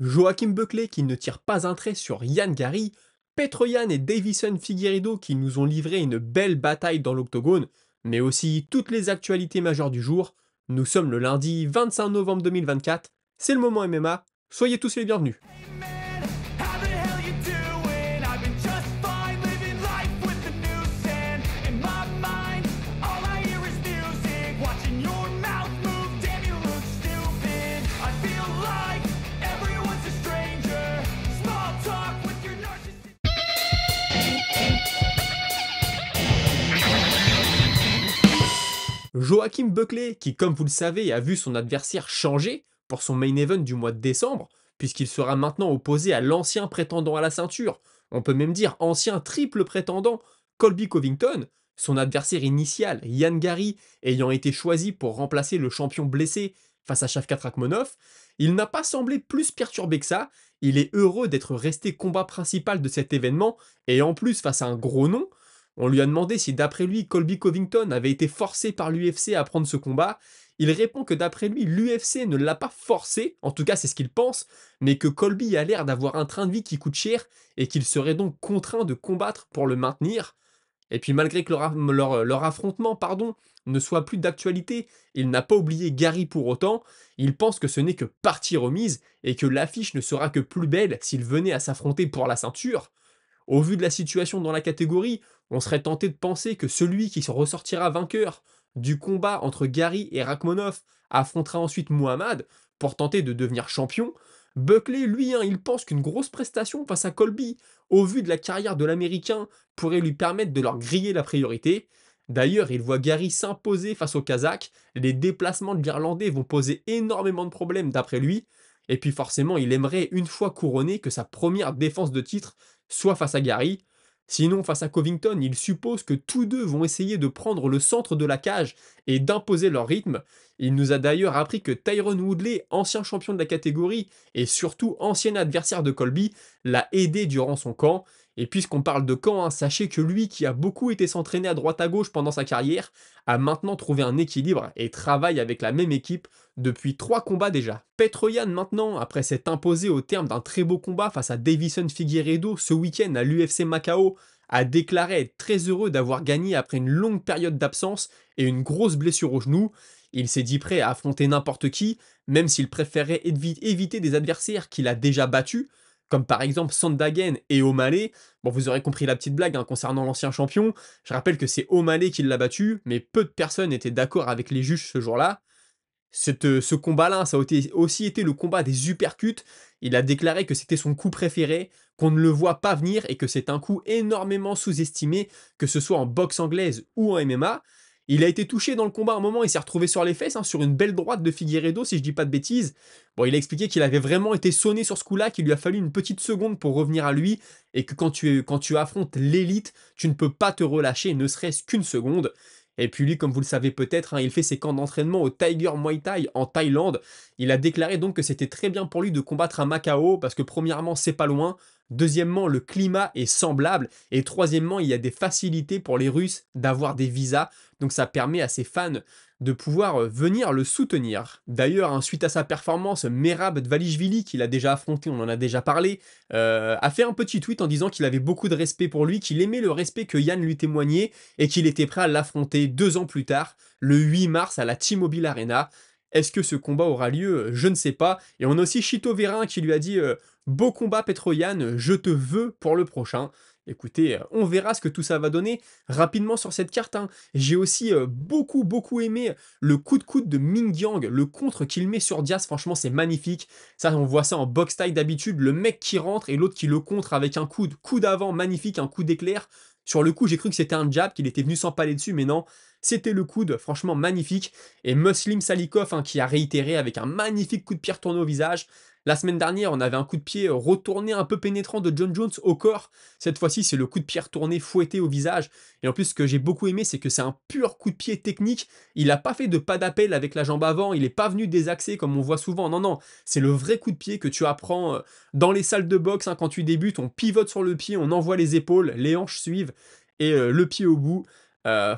Joachim Buckley qui ne tire pas un trait sur Yann Gary, Petr Yan et Davison Figueiredo qui nous ont livré une belle bataille dans l'octogone, mais aussi toutes les actualités majeures du jour. Nous sommes le lundi 25 novembre 2024, c'est le moment MMA, soyez tous les bienvenus. Man, how the hell you doing? I've been just fine living life with the noose and in my mind, all I hear is music. Watching your mouth move, damn you look stupid. I feel like everyone's a stranger. Small talk with your narcissist. Joachim Buckley, qui comme vous le savez a vu son adversaire changer pour son main event du mois de décembre, puisqu'il sera maintenant opposé à l'ancien prétendant à la ceinture, on peut même dire ancien triple prétendant, Colby Covington, son adversaire initial, Yann Gary, ayant été choisi pour remplacer le champion blessé face à Shavkat Rakhmonov, il n'a pas semblé plus perturbé que ça, il est heureux d'être resté combat principal de cet événement, et en plus face à un gros nom. On lui a demandé si d'après lui Colby Covington avait été forcé par l'UFC à prendre ce combat. Il répond que d'après lui l'UFC ne l'a pas forcé, en tout cas c'est ce qu'il pense, mais que Colby a l'air d'avoir un train de vie qui coûte cher et qu'il serait donc contraint de combattre pour le maintenir. Et puis malgré que leur affrontement ne soit plus d'actualité, il n'a pas oublié Gary pour autant, il pense que ce n'est que partie remise et que l'affiche ne sera que plus belle s'il venait à s'affronter pour la ceinture. Au vu de la situation dans la catégorie, on serait tenté de penser que celui qui se ressortira vainqueur du combat entre Gary et Rakhmonov affrontera ensuite Muhammad pour tenter de devenir champion. Buckley, lui, il pense qu'une grosse prestation face à Colby, au vu de la carrière de l'Américain, pourrait lui permettre de leur griller la priorité. D'ailleurs, il voit Gary s'imposer face au Kazakh, les déplacements de l'Irlandais vont poser énormément de problèmes d'après lui, et puis forcément, il aimerait, une fois couronné, que sa première défense de titre soit face à Gary. Sinon, face à Covington, il suppose que tous deux vont essayer de prendre le centre de la cage et d'imposer leur rythme. Il nous a d'ailleurs appris que Tyron Woodley, ancien champion de la catégorie et surtout ancien adversaire de Colby, l'a aidé durant son camp. Et puisqu'on parle de camp, sachez que lui, qui a beaucoup été s'entraîner à droite à gauche pendant sa carrière, a maintenant trouvé un équilibre et travaille avec la même équipe depuis 3 combats déjà. Petr Yan maintenant, après s'être imposé au terme d'un très beau combat face à Davison Figueiredo ce week-end à l'UFC Macao, a déclaré être très heureux d'avoir gagné après une longue période d'absence et une grosse blessure au genou. Il s'est dit prêt à affronter n'importe qui, même s'il préférait éviter des adversaires qu'il a déjà battus, comme par exemple Sandhagen et O'Malley. Bon, vous aurez compris la petite blague concernant l'ancien champion. Je rappelle que c'est O'Malley qui l'a battu, mais peu de personnes étaient d'accord avec les juges ce jour-là. Ce combat-là, ça a aussi été le combat des uppercuts. Il a déclaré que c'était son coup préféré, qu'on ne le voit pas venir et que c'est un coup énormément sous-estimé, que ce soit en boxe anglaise ou en MMA. Il a été touché dans le combat à un moment, il s'est retrouvé sur les fesses, sur une belle droite de Figueiredo, si je dis pas de bêtises. Bon, il a expliqué qu'il avait vraiment été sonné sur ce coup-là, qu'il lui a fallu une petite seconde pour revenir à lui, et que quand tu affrontes l'élite, tu ne peux pas te relâcher, ne serait-ce qu'une seconde. Et puis lui, comme vous le savez peut-être, il fait ses camps d'entraînement au Tiger Muay Thai en Thaïlande. Il a déclaré donc que c'était très bien pour lui de combattre à Macao, parce que premièrement, c'est pas loin. Deuxièmement, le climat est semblable. Et troisièmement, il y a des facilités pour les Russes d'avoir des visas. Donc ça permet à ses fans de pouvoir venir le soutenir. D'ailleurs, suite à sa performance, Merab Dvalishvili, qu'il a déjà affronté, on en a déjà parlé, a fait un petit tweet en disant qu'il avait beaucoup de respect pour lui, qu'il aimait le respect que Yann lui témoignait et qu'il était prêt à l'affronter 2 ans plus tard, le 8 mars à la T-Mobile Arena. Est-ce que ce combat aura lieu? Je ne sais pas. Et on a aussi Chito Vera qui lui a dit beau combat Petr Yan, je te veux pour le prochain. Écoutez, on verra ce que tout ça va donner. Rapidement sur cette carte, j'ai aussi beaucoup aimé le coup de coude de Ming Yang, le contre qu'il met sur Diaz, franchement c'est magnifique. Ça, on voit ça en box style d'habitude, le mec qui rentre et l'autre qui le contre avec un coup d'avant magnifique, un coup d'éclair. Sur le coup, j'ai cru que c'était un jab, qu'il était venu s'empaler dessus, mais non, c'était le coude, franchement magnifique. Et Muslim Salikov qui a réitéré avec un magnifique coup de pied retourné au visage. La semaine dernière, on avait un coup de pied retourné un peu pénétrant de John Jones au corps. Cette fois-ci, c'est le coup de pied retourné fouetté au visage. Et en plus, ce que j'ai beaucoup aimé, c'est que c'est un pur coup de pied technique. Il n'a pas fait de pas d'appel avec la jambe avant, il n'est pas venu désaxer comme on voit souvent. Non, non, c'est le vrai coup de pied que tu apprends dans les salles de boxe quand tu débutes. On pivote sur le pied, on envoie les épaules, les hanches suivent et le pied au bout.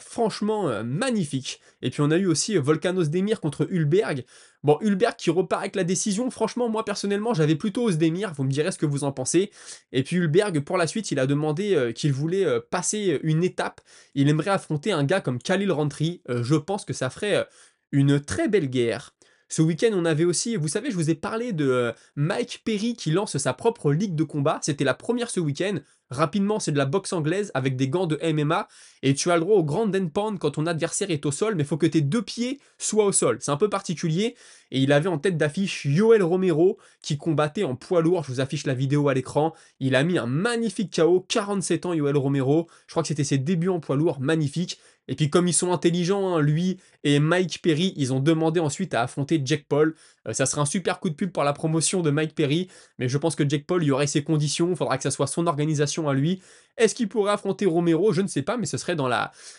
Franchement, magnifique. Et puis on a eu aussi Volkan Ozdemir contre Hulberg. Bon, Hulberg qui repart avec la décision, franchement, moi personnellement, j'avais plutôt Ozdemir, vous me direz ce que vous en pensez. Et puis Hulberg, pour la suite, il a demandé qu'il voulait passer une étape. Il aimerait affronter un gars comme Khalil Rountree. Je pense que ça ferait une très belle guerre. Ce week-end, on avait aussi, vous savez, je vous ai parlé de Mike Perry qui lance sa propre ligue de combat. C'était la première ce week-end. Rapidement, c'est de la boxe anglaise avec des gants de MMA et tu as le droit au grand and pound quand ton adversaire est au sol, mais il faut que tes deux pieds soient au sol. C'est un peu particulier. Et il avait en tête d'affiche Yoel Romero qui combattait en poids lourd. Je vous affiche la vidéo à l'écran. Il a mis un magnifique KO, 47 ans Yoel Romero. Je crois que c'était ses débuts en poids lourd, magnifique. Et puis comme ils sont intelligents, hein, lui et Mike Perry, ils ont demandé ensuite à affronter Jake Paul. Ça serait un super coup de pub pour la promotion de Mike Perry, mais je pense que Jake Paul, il y aurait ses conditions, il faudra que ça soit son organisation à lui. Est-ce qu'il pourrait affronter Romero? Je ne sais pas, mais ce serait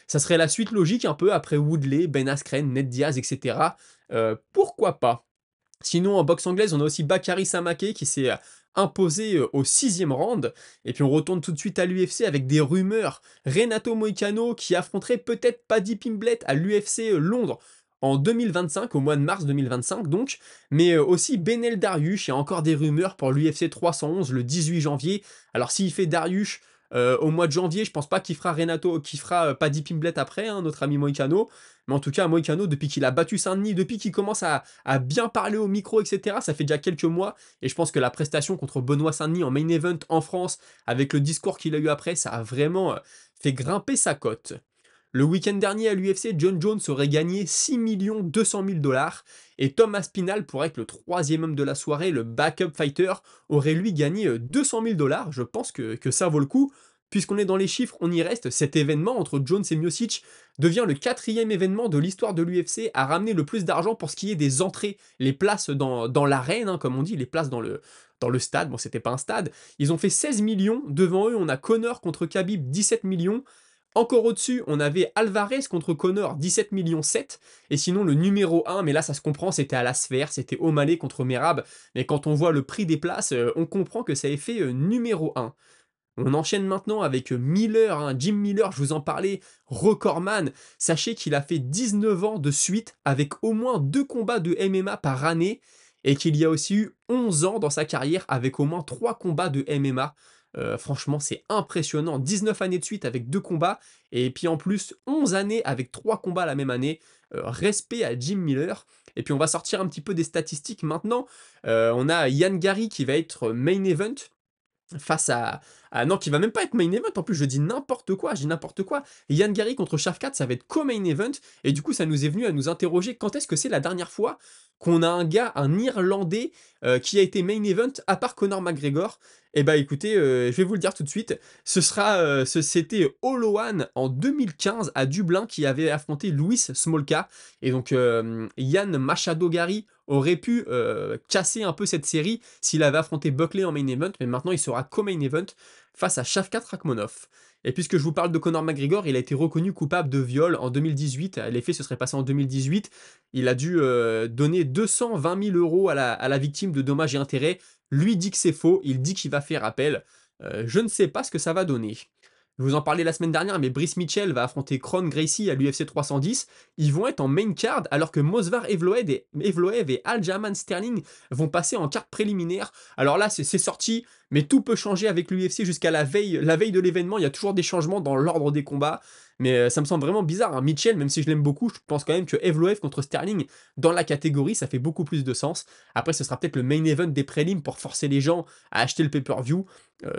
ça serait la suite logique un peu après Woodley, Ben Askren, Ned Diaz, etc. Pourquoi pas? Sinon, en boxe anglaise, on a aussi Bakary Samake qui s'est imposé au 6e round. Et puis on retourne tout de suite à l'UFC avec des rumeurs. Renato Moicano qui affronterait peut-être Paddy Pimblett à l'UFC Londres en 2025, au mois de mars 2025 donc. Mais aussi Benel Dariush, il y a encore des rumeurs pour l'UFC 311 le 18 janvier. Alors s'il fait Dariush au mois de janvier, je pense pas qu'il fera Paddy Pimblett après, hein, notre ami Moicano. Mais en tout cas, Moicano, depuis qu'il a battu Saint-Denis, depuis qu'il commence à bien parler au micro, etc., ça fait déjà quelques mois. Et je pense que la prestation contre Benoît Saint-Denis en main event en France, avec le discours qu'il a eu après, ça a vraiment fait grimper sa cote. Le week-end dernier à l'UFC, John Jones aurait gagné 6 200 000 dollars et Tom Aspinall, pour être le troisième homme de la soirée, le backup fighter, aurait lui gagné 200 000 dollars. Je pense que ça vaut le coup. Puisqu'on est dans les chiffres, on y reste. Cet événement entre Jones et Miocic devient le 4e événement de l'histoire de l'UFC à ramener le plus d'argent pour ce qui est des entrées, les places dans l'arène, hein, comme on dit, les places dans le stade. Bon, c'était pas un stade. Ils ont fait 16 millions. Devant eux, on a Conor contre Khabib, 17 millions. Encore au-dessus, on avait Alvarez contre Conor, 17 millions 7. Et sinon, le numéro 1, mais là ça se comprend, c'était à la sphère, c'était O'Malley contre Merab. Mais quand on voit le prix des places, on comprend que ça ait fait numéro 1. On enchaîne maintenant avec Miller, hein, Jim Miller, je vous en parlais, recordman. Sachez qu'il a fait 19 ans de suite avec au moins 2 combats de MMA par année et qu'il y a aussi eu 11 ans dans sa carrière avec au moins 3 combats de MMA. Franchement, c'est impressionnant. 19 années de suite avec 2 combats et puis en plus 11 années avec 3 combats la même année. Respect à Jim Miller. Et puis on va sortir un petit peu des statistiques maintenant. On a Yann Gary qui va être main event face à non, qui va même pas être main event, en plus je dis n'importe quoi, je dis n'importe quoi. Yann Gary contre Shafkat, ça va être co-main event, et du coup ça nous est venu à nous interroger quand est-ce que c'est la dernière fois qu'on a un gars, un Irlandais, qui a été main event, à part Conor McGregor. Et bah écoutez, je vais vous le dire tout de suite, c'était Oloan en 2015 à Dublin qui avait affronté Louis Smolka, et donc Yann Machado Gary aurait pu casser un peu cette série s'il avait affronté Buckley en main event, mais maintenant il sera co-main event face à Shavkat Rakhmonov. Et puisque je vous parle de Conor McGregor, il a été reconnu coupable de viol en 2018. Les faits se seraient passés en 2018. Il a dû donner 220 000 euros à la victime de dommages et intérêts. Lui dit que c'est faux, il dit qu'il va faire appel. Je ne sais pas ce que ça va donner. Je vous en parlais la semaine dernière, mais Brice Mitchell va affronter Kron Gracie à l'UFC 310. Ils vont être en main card, alors que Movsar Evloev et Aljamain Sterling vont passer en carte préliminaire. Alors là, c'est sorti, mais tout peut changer avec l'UFC jusqu'à la veille de l'événement. Il y a toujours des changements dans l'ordre des combats. Mais ça me semble vraiment bizarre. Hein. Mitchell, même si je l'aime beaucoup, je pense quand même que Evloev contre Sterling, dans la catégorie, ça fait beaucoup plus de sens. Après, ce sera peut-être le main event des prélims pour forcer les gens à acheter le pay-per-view.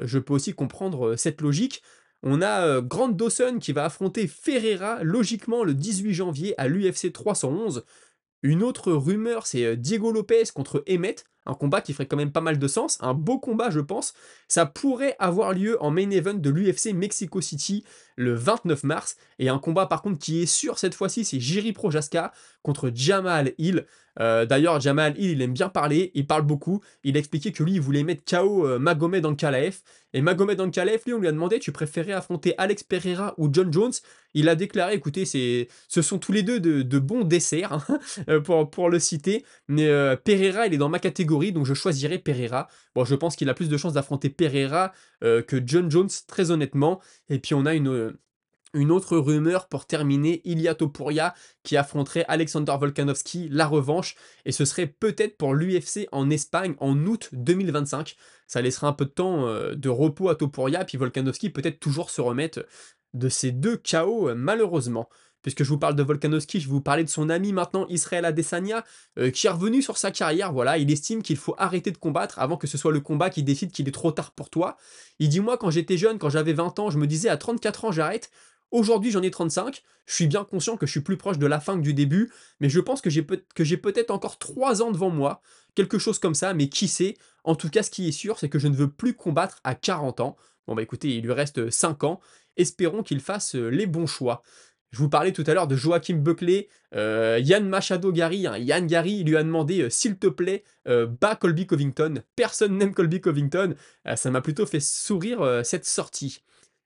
Je peux aussi comprendre cette logique. On a Grant Dawson qui va affronter Ferreira, logiquement le 18 janvier à l'UFC 311. Une autre rumeur, c'est Diego Lopez contre Emmett, un combat qui ferait quand même pas mal de sens, un beau combat je pense. Ça pourrait avoir lieu en main event de l'UFC Mexico City le 29 mars. Et un combat par contre qui est sûr cette fois-ci, c'est Jiri Prochaska contre Jamal Hill. D'ailleurs, Jamal Hill, il aime bien parler, il parle beaucoup. Il a expliqué que lui, il voulait mettre KO Magomed Ankalaev. Et Magomed Ankalaev, lui, on lui a demandé, tu préférais affronter Alex Pereira ou John Jones? Il a déclaré, écoutez, ce sont tous les deux de bons desserts, hein, pour le citer. Mais Pereira, il est dans ma catégorie, donc je choisirai Pereira. Bon, je pense qu'il a plus de chances d'affronter Pereira que John Jones, très honnêtement. Et puis on a Une autre rumeur pour terminer, Ilia Topuria qui affronterait Alexander Volkanovski, la revanche, et ce serait peut-être pour l'UFC en Espagne en août 2025. Ça laissera un peu de temps de repos à Topuria, puis Volkanovski peut-être toujours se remettre de ces deux KO malheureusement. Puisque je vous parle de Volkanovski, je vais vous parler de son ami maintenant, Israel Adesanya, qui est revenu sur sa carrière. Voilà, il estime qu'il faut arrêter de combattre avant que ce soit le combat qui décide qu'il est trop tard pour toi. Il dit moi quand j'étais jeune, quand j'avais 20 ans, je me disais à 34 ans j'arrête. Aujourd'hui, j'en ai 35. Je suis bien conscient que je suis plus proche de la fin que du début, mais je pense que j'ai peut-être encore 3 ans devant moi, quelque chose comme ça, mais qui sait. En tout cas, ce qui est sûr, c'est que je ne veux plus combattre à 40 ans. Bon bah écoutez, il lui reste 5 ans. Espérons qu'il fasse les bons choix. Je vous parlais tout à l'heure de Joachim Buckley, Yann Machado Gary, hein. Yann Gary, il lui a demandé s'il te plaît, bats Colby Covington. Personne n'aime Colby Covington. Ça m'a plutôt fait sourire cette sortie.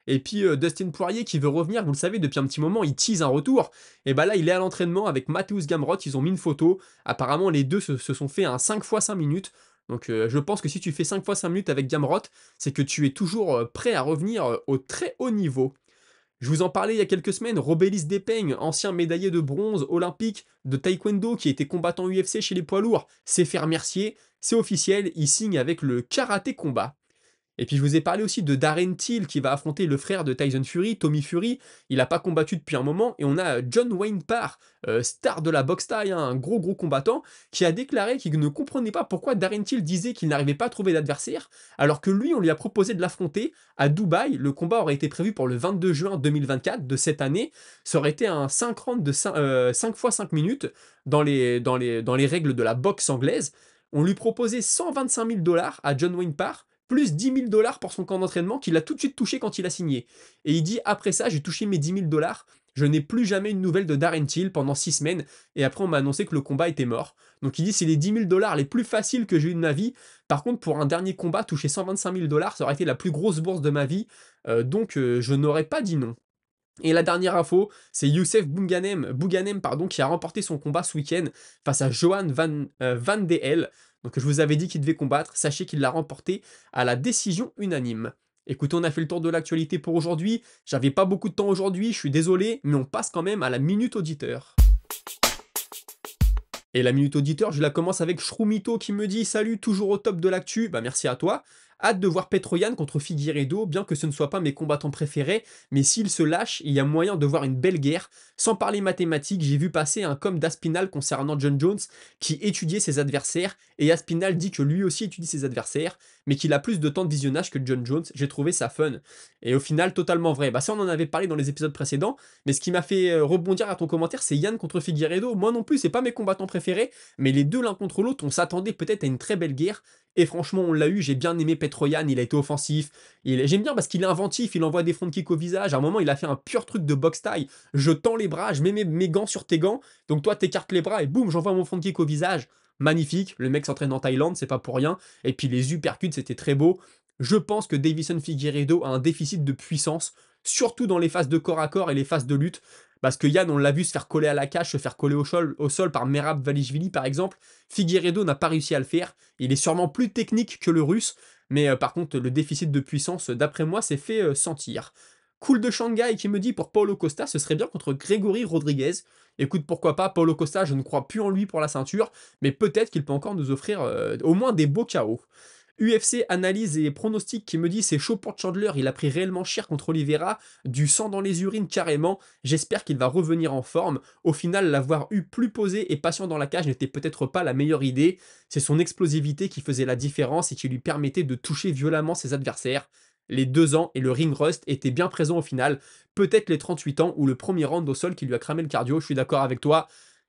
Et puis Dustin Poirier qui veut revenir, vous le savez, depuis un petit moment, il tease un retour. Et bah là, il est à l'entraînement avec Mateusz Gamrot, ils ont mis une photo. Apparemment, les deux se sont fait un 5 x 5 minutes. Donc je pense que si tu fais 5 x 5 minutes avec Gamrot, c'est que tu es toujours prêt à revenir au très haut niveau. Je vous en parlais il y a quelques semaines, Robelis Depeng, ancien médaillé de bronze olympique de taekwondo qui était combattant UFC chez les poids lourds, s'est fait remercier, c'est officiel, il signe avec le karaté combat. Et puis je vous ai parlé aussi de Darren Till qui va affronter le frère de Tyson Fury, Tommy Fury. Il n'a pas combattu depuis un moment. Et on a John Wayne Parr, star de la boxe thaï, hein, un gros combattant, qui a déclaré qu'il ne comprenait pas pourquoi Darren Till disait qu'il n'arrivait pas à trouver d'adversaire, alors que lui, on lui a proposé de l'affronter à Dubaï. Le combat aurait été prévu pour le 22 juin 2024 de cette année. Ça aurait été un 5 rounds de 5 x 5 minutes dans les règles de la boxe anglaise. On lui proposait 125 000 dollars à John Wayne Parr plus 10 000 dollars pour son camp d'entraînement qu'il a tout de suite touché quand il a signé. Et il dit après ça, j'ai touché mes 10 000 dollars, je n'ai plus jamais une nouvelle de Darren Till pendant 6 semaines, et après on m'a annoncé que le combat était mort. Donc il dit c'est les 10 000 dollars les plus faciles que j'ai eu de ma vie. Par contre, pour un dernier combat, toucher 125 000 dollars, ça aurait été la plus grosse bourse de ma vie, donc je n'aurais pas dit non. Et la dernière info, c'est Youssef Bouganem pardon, qui a remporté son combat ce week-end face à Johan Van de Hel. Donc je vous avais dit qu'il devait combattre, sachez qu'il l'a remporté à la décision unanime. Écoutez, on a fait le tour de l'actualité pour aujourd'hui. J'avais pas beaucoup de temps aujourd'hui, je suis désolé, mais on passe quand même à la minute auditeur. Et la minute auditeur, je la commence avec Shrumito qui me dit salut, toujours au top de l'actu, bah merci à toi. Hâte de voir Petroyan contre Figueiredo, bien que ce ne soit pas mes combattants préférés, mais s'il se lâche, il y a moyen de voir une belle guerre. Sans parler mathématiques, j'ai vu passer un com d'Aspinal concernant John Jones qui étudiait ses adversaires, et Aspinal dit que lui aussi étudie ses adversaires, mais qu'il a plus de temps de visionnage que John Jones. J'ai trouvé ça fun. Et au final, totalement vrai. Bah ça, on en avait parlé dans les épisodes précédents, mais ce qui m'a fait rebondir à ton commentaire, c'est Yann contre Figueiredo. Moi non plus, c'est pas mes combattants préférés, mais les deux l'un contre l'autre, on s'attendait peut-être à une très belle guerre. Et franchement, on l'a eu, j'ai bien aimé Petroyan, il a été offensif. J'aime bien parce qu'il est inventif, il envoie des front kicks au visage. À un moment, il a fait un pur truc de boxe taille. Je tends les bras, je mets mes gants sur tes gants. Donc toi, t'écartes les bras et boum, j'envoie mon front kick au visage. Magnifique, le mec s'entraîne en Thaïlande, c'est pas pour rien. Et puis les uppercuts, c'était très beau. Je pense que Davison Figueiredo a un déficit de puissance, surtout dans les phases de corps à corps et les phases de lutte. Parce que Yann, on l'a vu se faire coller à la cage, se faire coller au sol par Merab Valishvili par exemple. Figueiredo n'a pas réussi à le faire. Il est sûrement plus technique que le russe, mais par contre, le déficit de puissance, d'après moi, s'est fait sentir. Cool de Shanghai qui me dit pour Paulo Costa, ce serait bien contre Grégory Rodriguez. Écoute, pourquoi pas, Paulo Costa, je ne crois plus en lui pour la ceinture, mais peut-être qu'il peut encore nous offrir au moins des beaux KO. UFC analyse et pronostic qui me dit c'est chaud pour Chandler, il a pris réellement cher contre Oliveira, du sang dans les urines carrément, j'espère qu'il va revenir en forme. Au final, l'avoir eu plus posé et patient dans la cage n'était peut-être pas la meilleure idée, c'est son explosivité qui faisait la différence et qui lui permettait de toucher violemment ses adversaires. Les 2 ans et le ring rust étaient bien présents au final, peut-être les 38 ans ou le premier round au sol qui lui a cramé le cardio, je suis d'accord avec toi.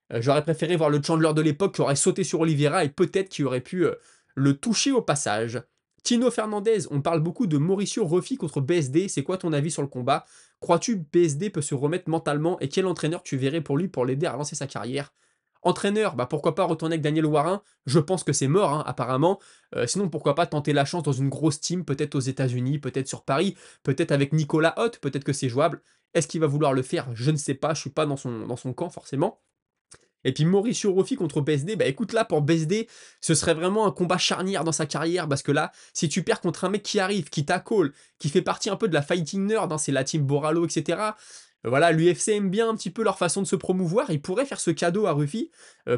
J'aurais préféré voir le Chandler de l'époque qui aurait sauté sur Oliveira et peut-être qui aurait pu le toucher au passage. Tino Fernandez, on parle beaucoup de Mauricio Ruffi contre BSD, c'est quoi ton avis sur le combat? Crois-tu que BSD peut se remettre mentalement et quel entraîneur tu verrais pour lui pour l'aider à lancer sa carrière? Entraîneur, bah pourquoi pas retourner avec Daniel Warin? Je pense que c'est mort, hein, apparemment. Sinon, pourquoi pas tenter la chance dans une grosse team, peut-être aux États-Unis, peut-être sur Paris, peut-être avec Nicolas Hoth, peut-être que c'est jouable. Est-ce qu'il va vouloir le faire? Je ne sais pas, je suis pas dans son camp forcément. Et puis Mauricio Roffi contre BSD, bah écoute là pour BSD, ce serait vraiment un combat charnière dans sa carrière parce que là, si tu perds contre un mec qui arrive, qui tackle, qui fait partie un peu de la fighting nerd, hein, c'est la team Boralo, etc. Voilà, l'UFC aime bien un petit peu leur façon de se promouvoir, il pourrait faire ce cadeau à Ruffi.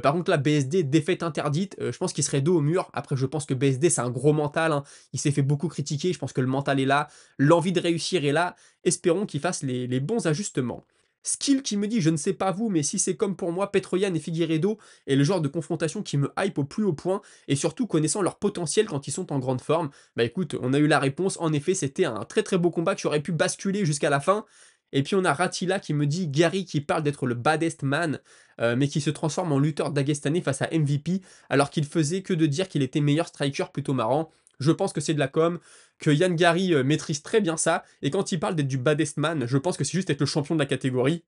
Par contre là, BSD, défaite interdite, je pense qu'il serait dos au mur. Après, je pense que BSD, c'est un gros mental, hein. Il s'est fait beaucoup critiquer, je pense que le mental est là, l'envie de réussir est là. Espérons qu'il fasse les bons ajustements. Skill qui me dit, je ne sais pas vous, mais si c'est comme pour moi, Petroyan et Figueiredo est le genre de confrontation qui me hype au plus haut point, et surtout connaissant leur potentiel quand ils sont en grande forme. Bah écoute, on a eu la réponse, en effet, c'était un très très beau combat qui aurait pu basculer jusqu'à la fin. Et puis on a Ratila qui me dit, Gary qui parle d'être le baddest man, mais qui se transforme en lutteur dagestanais face à MVP, alors qu'il faisait que de dire qu'il était meilleur striker, plutôt marrant. Je pense que c'est de la com, que Yann Gary maîtrise très bien ça, et quand il parle d'être du baddest man, je pense que c'est juste être le champion de la catégorie.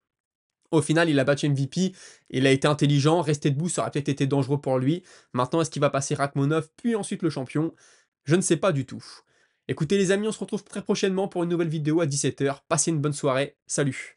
Au final, il a battu MVP, il a été intelligent, rester debout, ça aurait peut-être été dangereux pour lui. Maintenant, est-ce qu'il va passer Rachmonov, puis ensuite le champion? Je ne sais pas du tout. Écoutez les amis, on se retrouve très prochainement pour une nouvelle vidéo à 17 h. Passez une bonne soirée, salut!